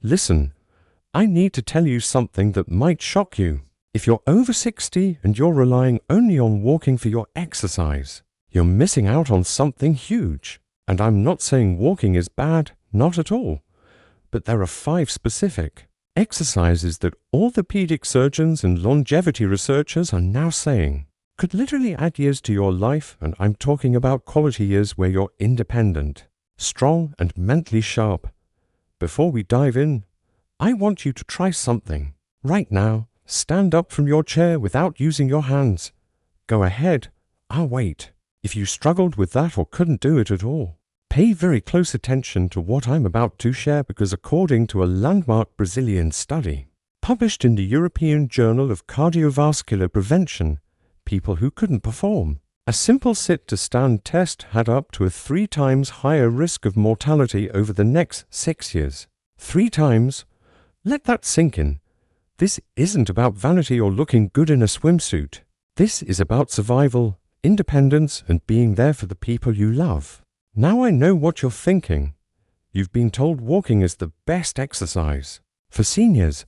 Listen, I need to tell you something that might shock you. If you're over 60 and you're relying only on walking for your exercise, you're missing out on something huge. And I'm not saying walking is bad, not at all. But there are 5 specific exercises that orthopedic surgeons and longevity researchers are now saying could literally add years to your life, and I'm talking about quality years where you're independent, strong, and mentally sharp. Before we dive in, I want you to try something. Right now, stand up from your chair without using your hands. Go ahead, I'll wait. If you struggled with that or couldn't do it at all, pay very close attention to what I'm about to share, because according to a landmark Brazilian study published in the European Journal of Cardiovascular Prevention, people who couldn't perform a simple sit-to-stand test had up to a 3 times higher risk of mortality over the next 6 years. 3 times? Let that sink in. This isn't about vanity or looking good in a swimsuit. This is about survival, independence, and being there for the people you love. Now I know what you're thinking. You've been told walking is the best exercise. For seniors,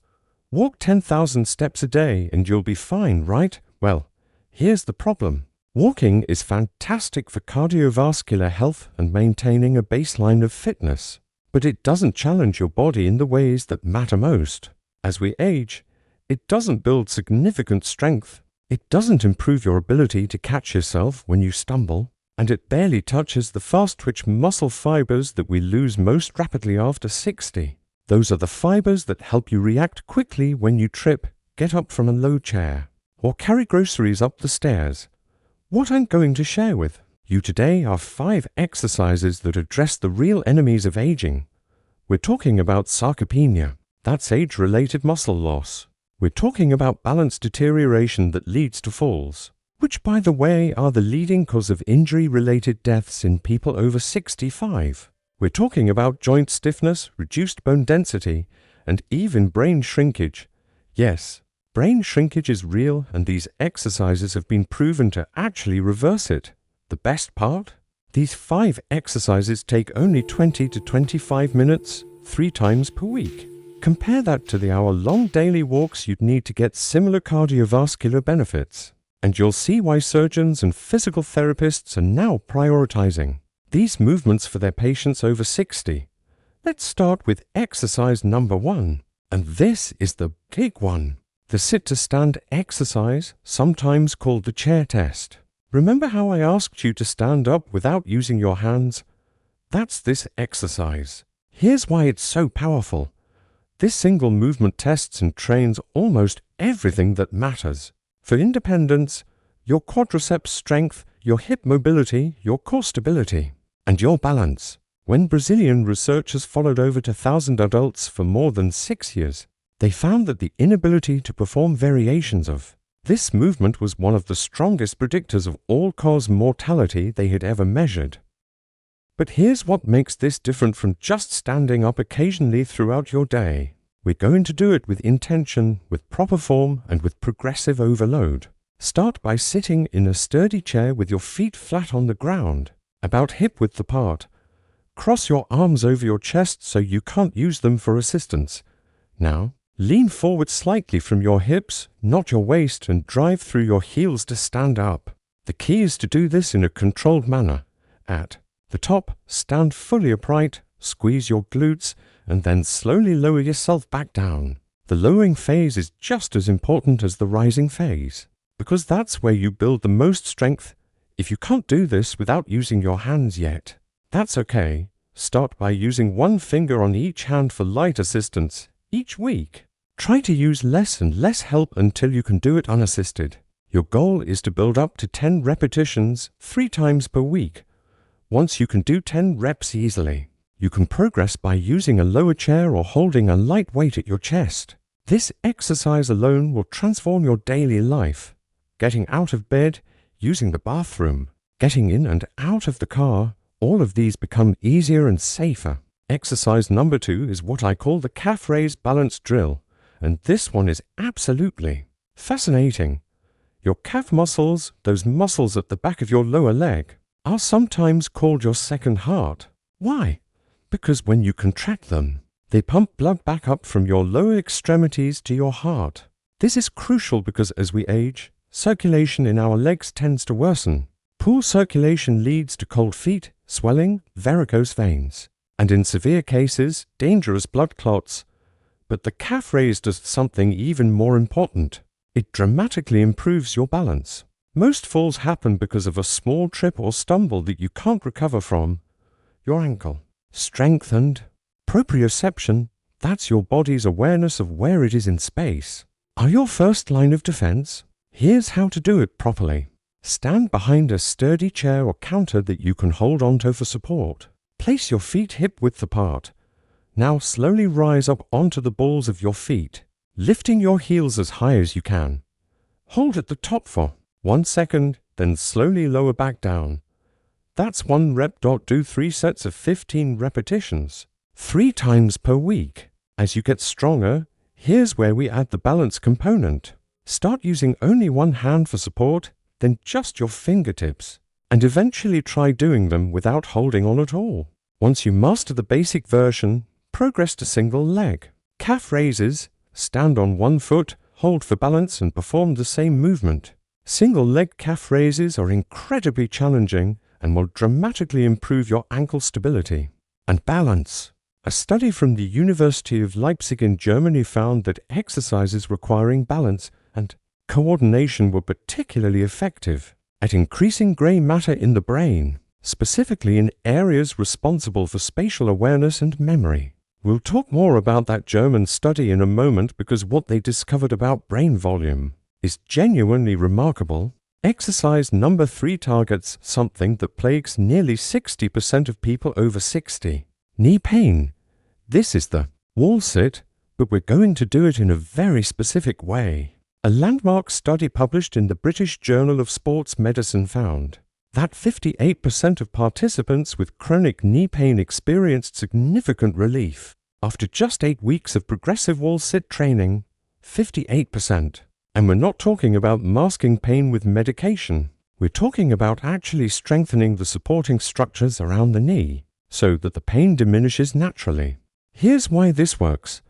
walk 10,000 steps a day and you'll be fine, right? Well, here's the problem. Walking is fantastic for cardiovascular health and maintaining a baseline of fitness, but it doesn't challenge your body in the ways that matter most. As we age, it doesn't build significant strength, it doesn't improve your ability to catch yourself when you stumble, and it barely touches the fast-twitch muscle fibers that we lose most rapidly after 60. Those are the fibers that help you react quickly when you trip, get up from a low chair, or carry groceries up the stairs. What I'm going to share with you today are 5 exercises that address the real enemies of aging. We're talking about sarcopenia, that's age-related muscle loss. We're talking about balance deterioration that leads to falls, which, by the way, are the leading cause of injury-related deaths in people over 65. We're talking about joint stiffness, reduced bone density, and even brain shrinkage. Yes, brain shrinkage is real, and these exercises have been proven to actually reverse it. The best part? These 5 exercises take only 20 to 25 minutes, 3 times per week. Compare that to the hour-long daily walks you'd need to get similar cardiovascular benefits, and you'll see why surgeons and physical therapists are now prioritizing these movements for their patients over 60. Let's start with exercise number 1, and this is the big one. The sit-to-stand exercise, sometimes called the chair test. Remember how I asked you to stand up without using your hands? That's this exercise. Here's why it's so powerful. This single movement tests and trains almost everything that matters. For independence, your quadriceps strength, your hip mobility, your core stability, and your balance. When Brazilian researchers followed over 2,000 adults for more than 6 years, they found that the inability to perform variations of this movement was one of the strongest predictors of all-cause mortality they had ever measured. But here's what makes this different from just standing up occasionally throughout your day. We're going to do it with intention, with proper form, and with progressive overload. Start by sitting in a sturdy chair with your feet flat on the ground, about hip-width apart. Cross your arms over your chest so you can't use them for assistance. Now, lean forward slightly from your hips, not your waist, and drive through your heels to stand up. The key is to do this in a controlled manner. At the top, stand fully upright, squeeze your glutes, and then slowly lower yourself back down. The lowering phase is just as important as the rising phase, because that's where you build the most strength. If you can't do this without using your hands yet, that's okay. Start by using one finger on each hand for light assistance each week. Try to use less and less help until you can do it unassisted. Your goal is to build up to 10 repetitions 3 times per week. Once you can do 10 reps easily, you can progress by using a lower chair or holding a light weight at your chest. This exercise alone will transform your daily life. Getting out of bed, using the bathroom, getting in and out of the car, all of these become easier and safer. Exercise number 2 is what I call the calf raise balance drill, and this one is absolutely fascinating. Your calf muscles, those muscles at the back of your lower leg, are sometimes called your second heart. Why? Because when you contract them, They pump blood back up from your lower extremities to your heart. This is crucial because as we age, circulation in our legs tends to worsen. Poor circulation leads to cold feet, swelling, varicose veins, and in severe cases, dangerous blood clots. But the calf raise does something even more important. It dramatically improves your balance. Most falls happen because of a small trip or stumble that you can't recover from. Your ankle. Strengthened proprioception, that's your body's awareness of where it is in space, are your first line of defense. Here's how to do it properly. Stand behind a sturdy chair or counter that you can hold onto for support. Place your feet hip-width apart. Now slowly rise up onto the balls of your feet, lifting your heels as high as you can. Hold at the top for 1 second, then slowly lower back down. That's 1 rep. Do 3 sets of 15 repetitions, 3 times per week. As you get stronger, here's where we add the balance component. Start using only one hand for support, then just your fingertips, and eventually try doing them without holding on at all. Once you master the basic version, progress to single leg. Calf raises, stand on one foot, hold for balance and perform the same movement. Single leg calf raises are incredibly challenging and will dramatically improve your ankle stability and balance. A study from the University of Leipzig in Germany found that exercises requiring balance and coordination were particularly effective at increasing gray matter in the brain, specifically in areas responsible for spatial awareness and memory. We'll talk more about that German study in a moment because what they discovered about brain volume is genuinely remarkable. Exercise number 3 targets something that plagues nearly 60% of people over 60. Knee pain. This is the wall sit, but we're going to do it in a very specific way. A landmark study published in the British Journal of Sports Medicine found that 58% of participants with chronic knee pain experienced significant relief after just 8 weeks of progressive wall sit training. 58%. And we're not talking about masking pain with medication. We're talking about actually strengthening the supporting structures around the knee so that the pain diminishes naturally. Here's why this works.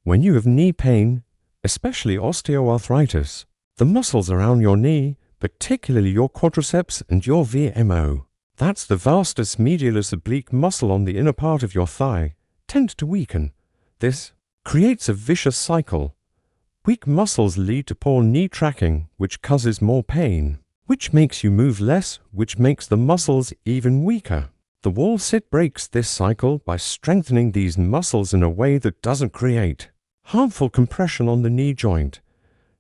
When you have knee pain, especially osteoarthritis, the muscles around your knee, particularly your quadriceps and your VMO, that's the vastus medialis oblique muscle on the inner part of your thigh, tend to weaken. This creates a vicious cycle. Weak muscles lead to poor knee tracking, which causes more pain, which makes you move less, which makes the muscles even weaker. The wall sit breaks this cycle by strengthening these muscles in a way that doesn't create harmful compression on the knee joint.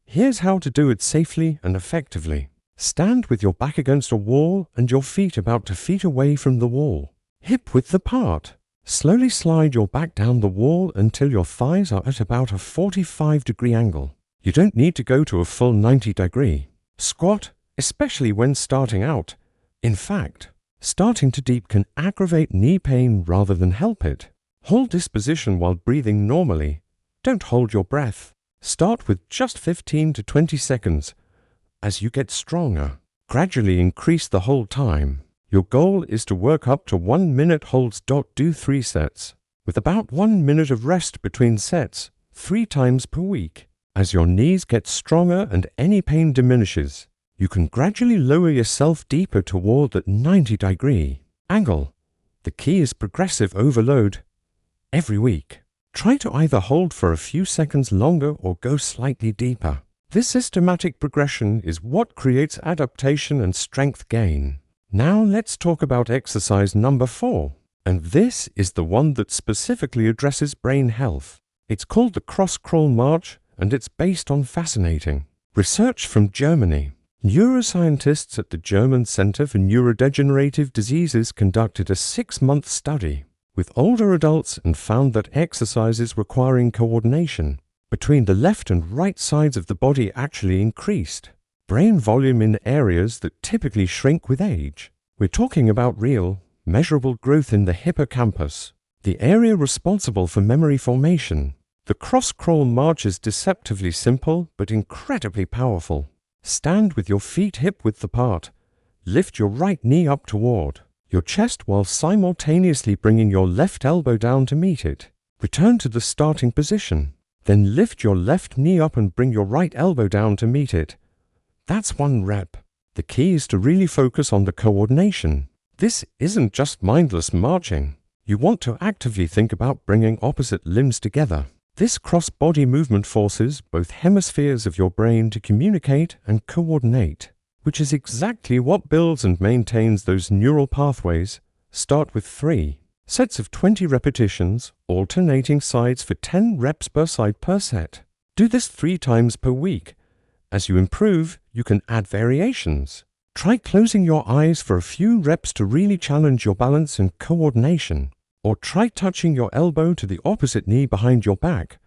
Here's how to do it safely and effectively. Stand with your back against a wall and your feet about 2 feet away from the wall, hip-width apart. Slowly slide your back down the wall until your thighs are at about a 45-degree angle. You don't need to go to a full 90-degree. Squat, especially when starting out. In fact, starting too deep can aggravate knee pain rather than help it. Hold this position while breathing normally. Don't hold your breath. Start with just 15 to 20 seconds. As you get stronger, gradually increase the hold time. Your goal is to work up to 1 minute holds. Do 3 sets, with about 1 minute of rest between sets, 3 times per week. As your knees get stronger and any pain diminishes, you can gradually lower yourself deeper toward that 90-degree angle. The key is progressive overload every week. Try to either hold for a few seconds longer or go slightly deeper. This systematic progression is what creates adaptation and strength gain. Now let's talk about exercise number 4, and this is the one that specifically addresses brain health. It's called the cross-crawl march, and it's based on fascinating research from Germany. Neuroscientists at the German Center for Neurodegenerative Diseases conducted a 6-month study with older adults and found that exercises requiring coordination between the left and right sides of the body actually increased brain volume in areas that typically shrink with age. We're talking about real, measurable growth in the hippocampus, the area responsible for memory formation. The cross-crawl march is deceptively simple but incredibly powerful. Stand with your feet hip-width apart. Lift your right knee up toward your chest while simultaneously bringing your left elbow down to meet it. Return to the starting position. Then lift your left knee up and bring your right elbow down to meet it. That's 1 rep. The key is to really focus on the coordination. This isn't just mindless marching. You want to actively think about bringing opposite limbs together. This cross-body movement forces both hemispheres of your brain to communicate and coordinate, which is exactly what builds and maintains those neural pathways. Start with 3 sets of 20 repetitions, alternating sides for 10 reps per side per set. Do this 3 times per week. As you improve, you can add variations. Try closing your eyes for a few reps to really challenge your balance and coordination. Or try touching your elbow to the opposite knee behind your back.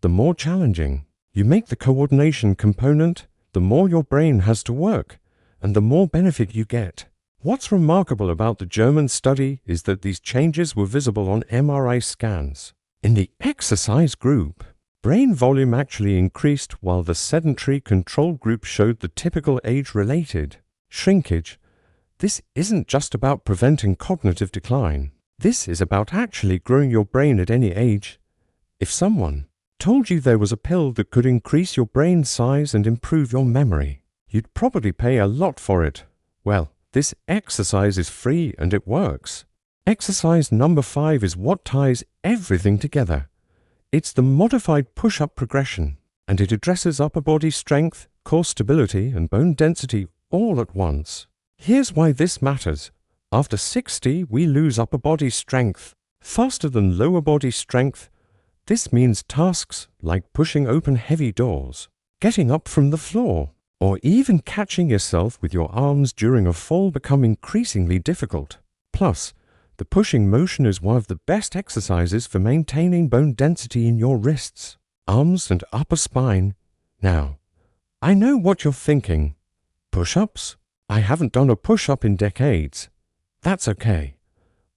The more challenging you make the coordination component, the more your brain has to work, and the more benefit you get. What's remarkable about the German study is that these changes were visible on MRI scans. In the exercise group, brain volume actually increased while the sedentary control group showed the typical age-related shrinkage. This isn't just about preventing cognitive decline. This is about actually growing your brain at any age. If someone told you there was a pill that could increase your brain size and improve your memory, you'd probably pay a lot for it. Well, this exercise is free and it works. Exercise number 5 is what ties everything together. It's the modified push-up progression, and it addresses upper body strength, core stability, and bone density all at once. Here's why this matters. After 60, we lose upper body strength faster than lower body strength. This means tasks like pushing open heavy doors, getting up from the floor, or even catching yourself with your arms during a fall become increasingly difficult. Plus, the pushing motion is one of the best exercises for maintaining bone density in your wrists, arms, and upper spine. Now, I know what you're thinking. Push-ups? I haven't done a push-up in decades. That's okay.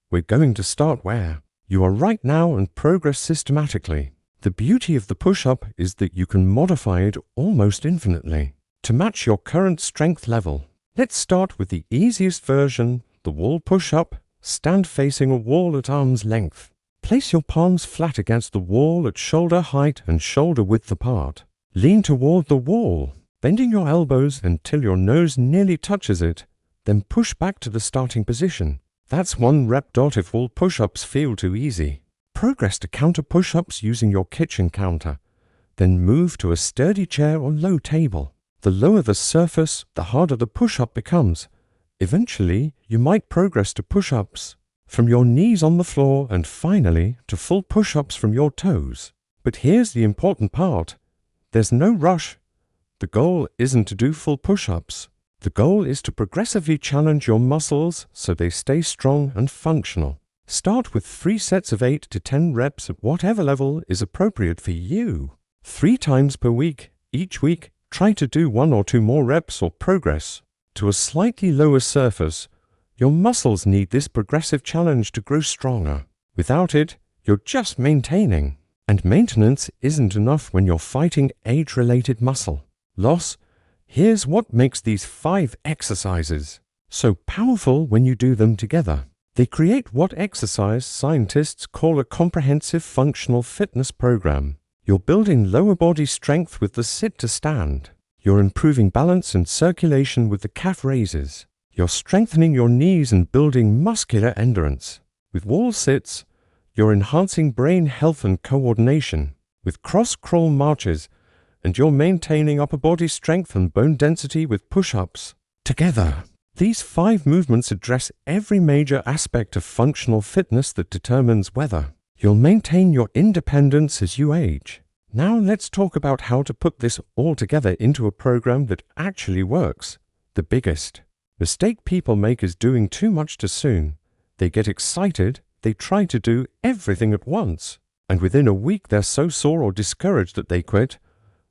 We're going to start where you are right now and progress systematically. The beauty of the push-up is that you can modify it almost infinitely to match your current strength level. Let's start with the easiest version, the wall push-up. Stand facing a wall at arm's length. Place your palms flat against the wall at shoulder height and shoulder width apart. Lean toward the wall, bending your elbows until your nose nearly touches it. Then push back to the starting position. That's 1 rep. If wall push-ups feel too easy, progress to counter push-ups using your kitchen counter. Then move to a sturdy chair or low table. The lower the surface, the harder the push-up becomes. Eventually, you might progress to push-ups from your knees on the floor and finally to full push-ups from your toes. But here's the important part. There's no rush. The goal isn't to do full push-ups. The goal is to progressively challenge your muscles so they stay strong and functional. Start with 3 sets of 8 to 10 reps at whatever level is appropriate for you. 3 times per week. Each week, try to do 1 or 2 more reps or progress to a slightly lower surface. Your muscles need this progressive challenge to grow stronger. Without it, you're just maintaining. And maintenance isn't enough when you're fighting age-related muscle loss. Here's what makes these 5 exercises so powerful when you do them together. They create what exercise scientists call a comprehensive functional fitness program. You're building lower body strength with the sit to stand. You're improving balance and circulation with the calf raises. You're strengthening your knees and building muscular endurance. With wall sits, you're enhancing brain health and coordination. With cross-crawl marches, and you're maintaining upper body strength and bone density with push-ups. Together, these 5 movements address every major aspect of functional fitness that determines whether you'll maintain your independence as you age. Now let's talk about how to put this all together into a program that actually works. The biggest mistake people make is doing too much too soon. They get excited, they try to do everything at once, and within a week they're so sore or discouraged that they quit.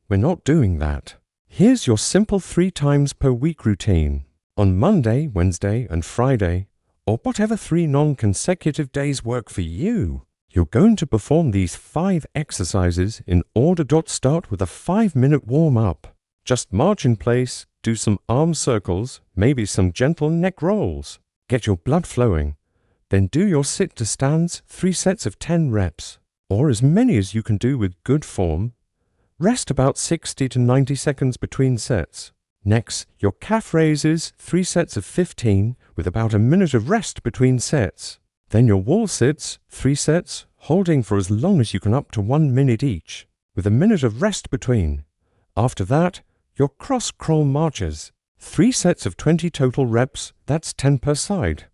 We're not doing that. Here's your simple 3 times per week routine. On Monday, Wednesday, and Friday, or whatever 3 non-consecutive days work for you, you're going to perform these 5 exercises in order. Start with a 5-minute warm-up. Just march in place, do some arm circles, maybe some gentle neck rolls. Get your blood flowing. Then do your sit to stands, 3 sets of 10 reps. or as many as you can do with good form. Rest about 60 to 90 seconds between sets. Next, your calf raises, 3 sets of 15 with about a minute of rest between sets. Then your wall sits, 3 sets, holding for as long as you can up to 1 minute each, with a minute of rest between. After that, your cross crawl marches, 3 sets of 20 total reps, that's 10 per side.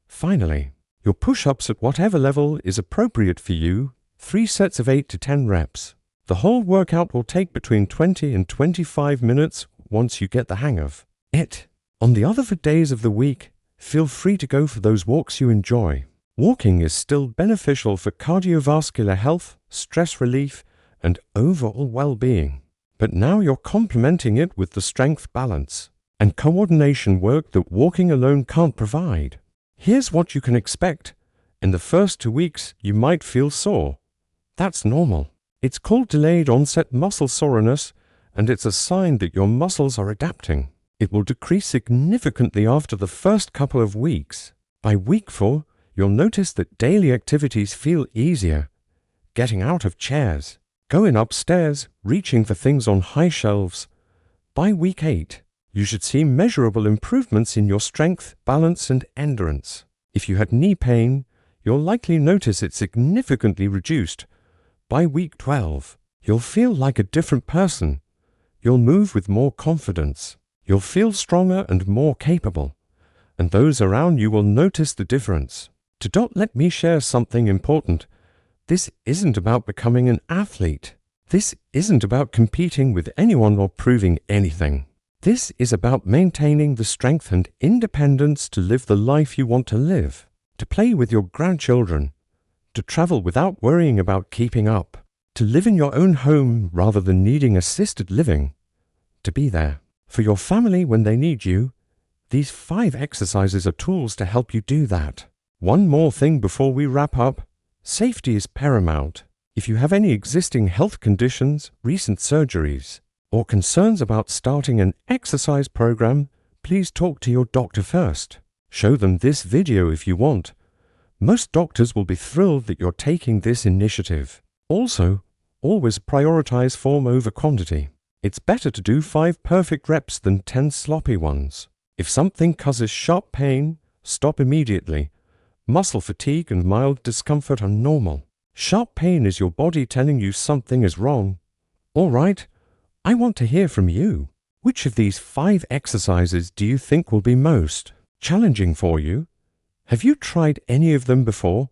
Finally, your push-ups at whatever level is appropriate for you, 3 sets of 8 to 10 reps. The whole workout will take between 20 and 25 minutes once you get the hang of it. On the other days of the week, feel free to go for those walks you enjoy. Walking is still beneficial for cardiovascular health, stress relief, and overall well-being. But now you're complementing it with the strength balance and coordination work that walking alone can't provide. Here's what you can expect. In the first 2 weeks, you might feel sore. That's normal. It's called delayed onset muscle soreness, and it's a sign that your muscles are adapting. It will decrease significantly after the first couple of weeks. By week 4, you'll notice that daily activities feel easier. Getting out of chairs, going upstairs, reaching for things on high shelves. By week 8, you should see measurable improvements in your strength, balance, and endurance. If you had knee pain, you'll likely notice it significantly reduced. By week 12, you'll feel like a different person. You'll move with more confidence. You'll feel stronger and more capable. And those around you will notice the difference. Let me share something important. This isn't about becoming an athlete. This isn't about competing with anyone or proving anything. This is about maintaining the strength and independence to live the life you want to live, to play with your grandchildren, to travel without worrying about keeping up, to live in your own home rather than needing assisted living, to be there for your family when they need you. These 5 exercises are tools to help you do that. One more thing before we wrap up. Safety is paramount. If you have any existing health conditions, recent surgeries, or concerns about starting an exercise program, please talk to your doctor first. Show them this video if you want. Most doctors will be thrilled that you're taking this initiative. Also, always prioritize form over quantity. It's better to do 5 perfect reps than 10 sloppy ones. If something causes sharp pain, stop immediately. Muscle fatigue and mild discomfort are normal. Sharp pain is your body telling you something is wrong. All right, I want to hear from you. Which of these 5 exercises do you think will be most challenging for you? Have you tried any of them before?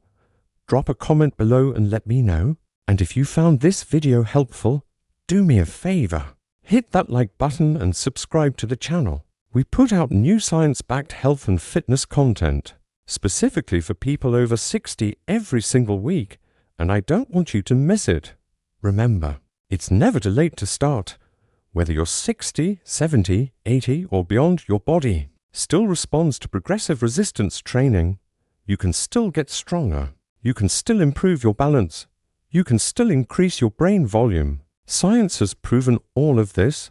Drop a comment below and let me know. And if you found this video helpful, do me a favor. Hit that like button and subscribe to the channel. We put out new science-backed health and fitness content, specifically for people over 60 every single week, and I don't want you to miss it. Remember, it's never too late to start. Whether you're 60, 70, 80, or beyond, your body still responds to progressive resistance training. You can still get stronger. You can still improve your balance. You can still increase your brain volume. Science has proven all of this.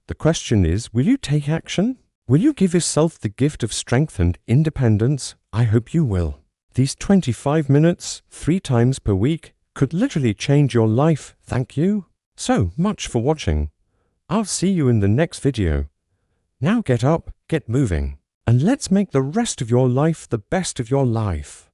The question is, will you take action? Will you give yourself the gift of strength and independence? I hope you will. These 25 minutes, 3 times per week, could literally change your life. Thank you so much for watching. I'll see you in the next video. Now get up, get moving, and let's make the rest of your life the best of your life.